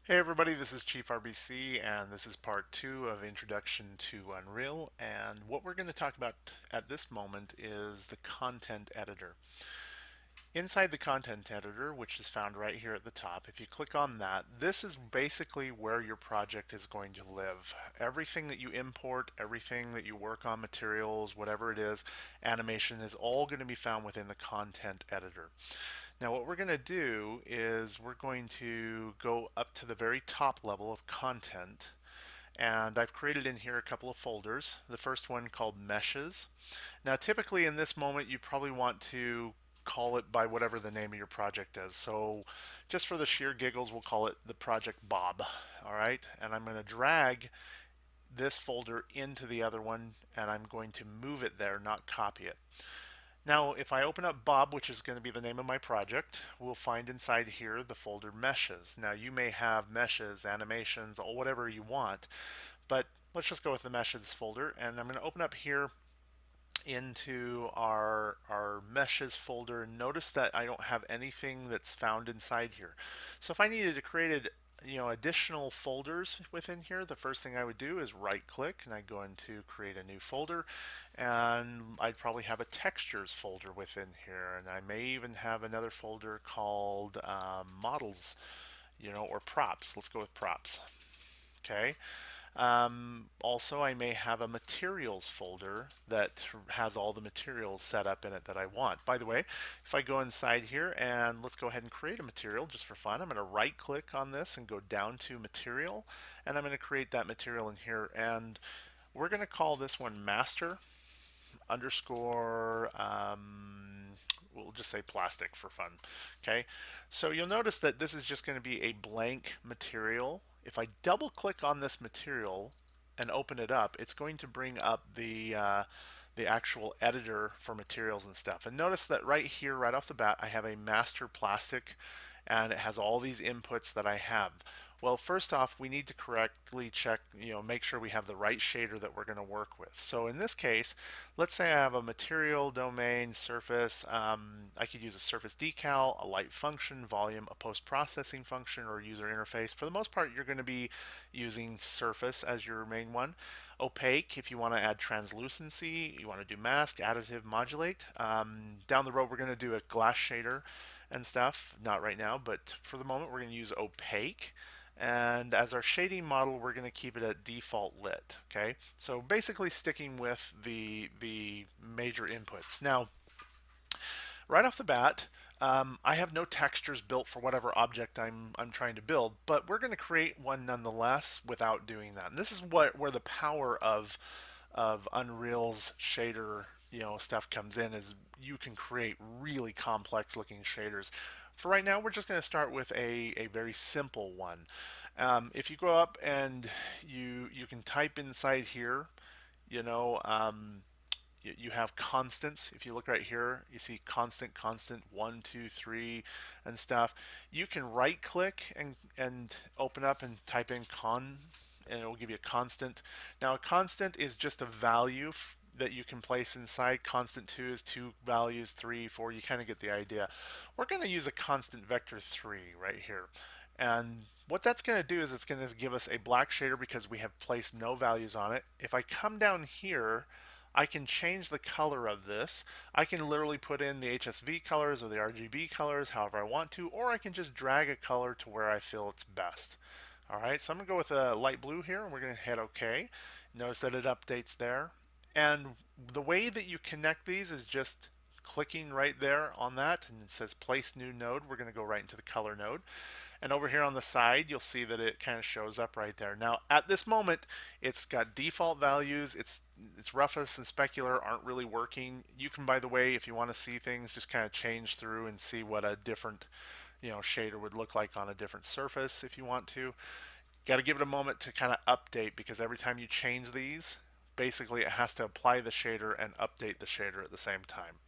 Hey everybody, this is Chief RBC and this is part two of Introduction to Unreal, and what we're going to talk about at this moment is the content editor. Inside the content editor, which is found right here at the top, if you click on that, this is basically where your project is going to live. Everything that you import, everything that you work on, materials, whatever it is, animation is all going to be found within the content editor. Now what we're going to do is we're going to go up to the very top level of content, and I've created in here a couple of folders. The first one called meshes. Now typically in this moment you probably want to call it by whatever the name of your project is. So just for the sheer giggles we'll call it the project Bob. All right, and I'm going to drag this folder into the other one and I'm going to move it there, not copy it. Now, if I open up Bob, which is going to be the name of my project, we'll find inside here the folder meshes. Now, you may have meshes, animations, or whatever you want, but let's just go with the meshes folder. And I'm going to open up here into our meshes folder. Notice that I don't have anything that's found inside here. So if I needed to create additional folders within here, the first thing I would do is right click and I'd go into create a new folder, and I'd probably have a textures folder within here, and I may even have another folder called models, or props. Let's go with props. Okay. Also, I may have a materials folder that has all the materials set up in it that I want. By the way, if I go inside here and let's go ahead and create a material just for fun, I'm going to right click on this and go down to material, and I'm going to create that material in here, and we're going to call this one master underscore we'll just say plastic for fun. Okay, so you'll notice that this is just going to be a blank material. If I double click on this material and open it up, it's going to bring up the actual editor for materials and stuff. And notice that right here, right off the bat, I have a master plastic, and it has all these inputs that I have. Well, first off, we need to correctly check, make sure we have the right shader that we're going to work with. So in this case, let's say I have a material, domain, surface. I could use a surface decal, a light function, volume, a post-processing function, or user interface. For the most part, you're going to be using surface as your main one. Opaque, if you want to add translucency, you want to do mask, additive, modulate. Down the road, we're going to do a glass shader and stuff. Not right now, but for the moment, we're going to use opaque. And as our shading model, we're going to keep it at default lit. Okay, so basically sticking with the major inputs. Now, right off the bat, I have no textures built for whatever object I'm trying to build, but we're going to create one nonetheless without doing that. And this is where the power of Unreal's shader stuff comes in, is you can create really complex looking shaders. For right now, we're just going to start with a very simple one. If you go up and you can type inside here, you know, um, you have constants. If you look right here, you see constant, constant, 1, 2, 3, and stuff. You can right click and open up and type in and it will give you a constant. Now, a constant is just a value that you can place inside. Constant 2 is 2 values, 3, 4. You kind of get the idea. We're going to use a constant vector 3 right here. And what that's going to do is it's going to give us a black shader because we have placed no values on it. If I come down here, I can change the color of this. I can literally put in the HSV colors or the RGB colors however I want to, or I can just drag a color to where I feel it's best. All right, so I'm gonna go with a light blue here, and we're gonna hit OK. Notice that it updates there. And the way that you connect these is just clicking right there on that, and it says place new node. We're gonna go right into the color node. And over here on the side, you'll see that it kind of shows up right there. Now, at this moment, it's got default values. Its roughness and specular aren't really working. You can, by the way, if you want to see things, just kind of change through and see what a different, shader would look like on a different surface if you want to. Got to give it a moment to kind of update, because every time you change these, basically it has to apply the shader and update the shader at the same time.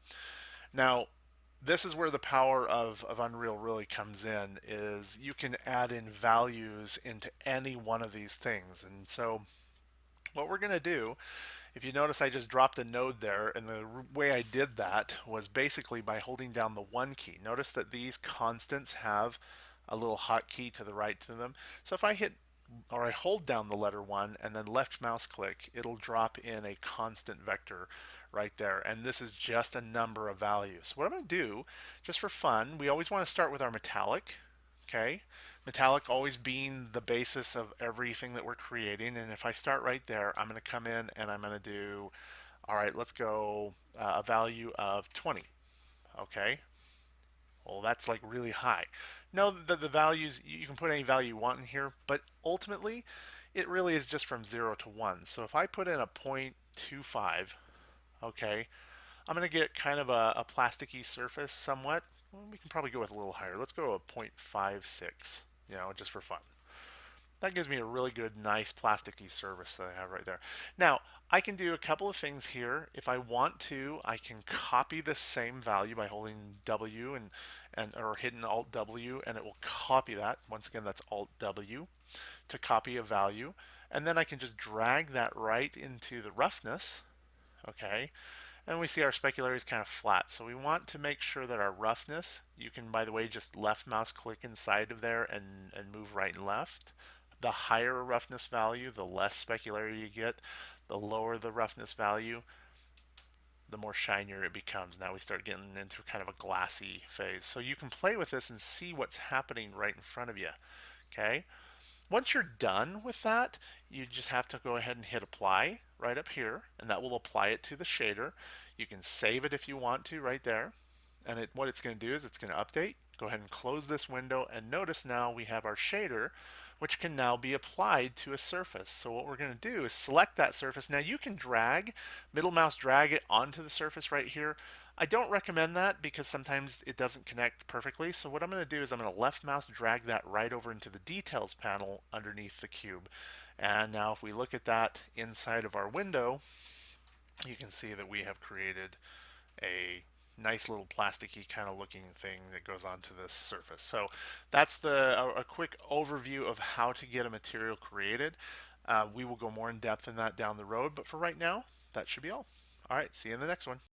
Now, this is where the power of Unreal really comes in, is you can add in values into any one of these things. And so what we're going to do, if you notice, I just dropped a node there, and the way I did that was basically by holding down the 1 key. Notice that these constants have a little hotkey to the right to them. So if I hit or I hold down the letter 1 and then left mouse click, it'll drop in a constant vector right there. And this is just a number of values. So what I'm going to do, just for fun, we always want to start with our metallic. Okay, metallic always being the basis of everything that we're creating. And if I start right there, I'm going to come in and I'm going to do, all right, let's go a value of 20. Okay, well, that's like really high. Know that the values, you can put any value you want in here, but ultimately it really is just from 0 to 1. So if I put in a 0.25, okay, I'm going to get kind of a plasticky surface somewhat. Well, we can probably go with a little higher. Let's go to a 0.56, just for fun. That gives me a really good, nice plasticky surface that I have right there. Now, I can do a couple of things here. If I want to, I can copy the same value by holding W and or hitting Alt W, and it will copy that. Once again, that's Alt W to copy a value. And then I can just drag that right into the roughness, okay? And we see our specularity is kind of flat. So we want to make sure that our roughness, you can, by the way, just left mouse click inside of there and move right and left. The higher roughness value, the less specularity you get. The lower the roughness value, the more shinier it becomes. Now we start getting into kind of a glassy phase. So you can play with this and see what's happening right in front of you. Okay. Once you're done with that, you just have to go ahead and hit apply right up here, and that will apply it to the shader. You can save it if you want to right there. And what it's going to do is it's going to update. Go ahead and close this window, and notice now we have our shader, which can now be applied to a surface. So what we're going to do is select that surface. Now you can middle mouse drag it onto the surface right here. I don't recommend that because sometimes it doesn't connect perfectly. So what I'm going to do is I'm going to left mouse drag that right over into the details panel underneath the cube. And now if we look at that inside of our window, you can see that we have created a nice little plasticky kind of looking thing that goes onto this surface. So that's a quick overview of how to get a material created. We will go more in depth in that down the road, but for right now, that should be all. All right, see you in the next one.